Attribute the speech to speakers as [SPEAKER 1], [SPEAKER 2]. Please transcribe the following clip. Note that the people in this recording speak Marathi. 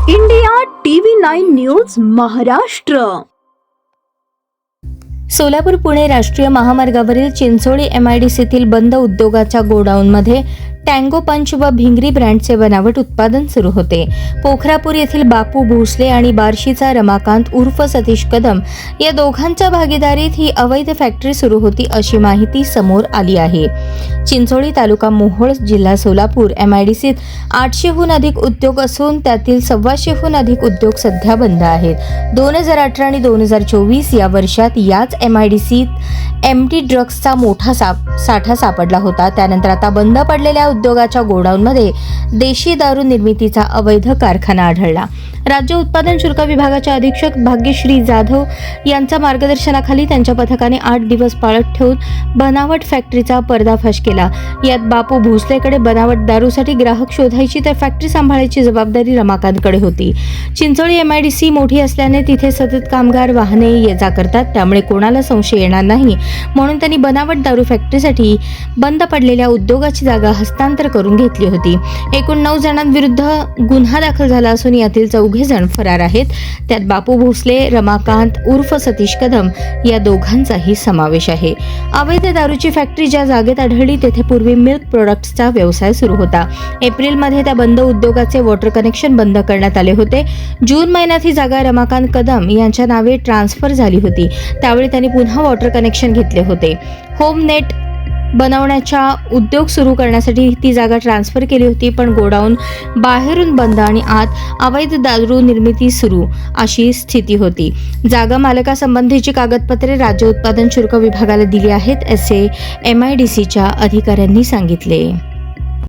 [SPEAKER 1] India TV 9 news Maharashtra.
[SPEAKER 2] Solapur Pune राष्ट्रीय महामार्गावरील चिंचोळी MIDCतील बंद उद्योगाच्या गोडाऊनमध्ये टँगो पंच व भिंगरी ब्रँडचे बनावट उत्पादन सुरू होते. पोखरापूर येथील बापू भोसले आणि बार्शीचा रमाकांत उर्फ सतीश कदम या दोघांच्या भागीदारीत ही अवैध फॅक्टरी सुरू होती अशी माहिती समोर आली आहे. चिंचोळी तालुका मोहोळ जिल्हा सोलापूर MIDCत 800हून अधिक उद्योग असून त्यातील 125हून अधिक उद्योग सध्या बंद आहेत. 2018 आणि 2024 या वर्षात याच MIDCत MT ड्रग्सचा मोठा साठा सापडला होता. त्यानंतर आता बंद पडलेल्या उद्योगाच्या गोडाऊनमध्ये देशी दारू निर्मितीचा अवैध कारखाना आढळला. राज्य उत्पादन शुल्क विभागाच्या अधीक्षक भाग्यश्री जाधव यांच्या मार्गदर्शनाखाली त्यांच्या पथकाने 8 दिवस पाळत ठेवून बनावट फॅक्टरीचा पर्दाफाश केला. यात बापू भोसलेकडे बनावट दारूसाठी ग्राहक शोधायची तर फॅक्टरी सांभाळायची जबाबदारी रमाकांतकडे होती. चिंचोळी MIDC मोठी असल्याने तिथे सतत कामगार वाहने ये जा करतात, त्यामुळे कोणाला संशय येणार नाही म्हणून त्यांनी बनावट दारू फॅक्टरीसाठी बंद पडलेल्या उद्योगाची जागा हस्तांतर करून घेतली होती. एकूण 9 जणांविरुद्ध गुन्हा दाखल झाला असून यातील 4 जण फरार आहेत. त्यात बापू भोसले, रमाकांत उर्फ सतीश कदम या दोघांचाही समावेश आहे. अवैध दारूची फॅक्टरी ज्या जागेत आढळली तेथे पूर्वी मिल्क प्रोडक्ट्सचा व्यवसाय सुरू होता. एप्रिलमध्ये त्या बंद उद्योगाचे वॉटर कनेक्शन बंद करण्यात आले होते. जून महिन्यात ही जागा रमाकांत कदम यांच्या नावे ट्रान्सफर झाली होती. त्यावेळी त्यांनी पुन्हा वॉटर कनेक्शन घेतले होते. होम नेट बनवण्याचा उद्योग सुरू करण्यासाठी ती जागा ट्रान्सफर केली होती, पण गोडाऊन बाहेरून बंद आणि आत अवैध दारू निर्मिती सुरू अशी स्थिती होती. जागा मालकासंबंधीची कागदपत्रे राज्य उत्पादन शुल्क विभागाला दिली आहेत असे MIDCच्या अधिकाऱ्यांनी सांगितले.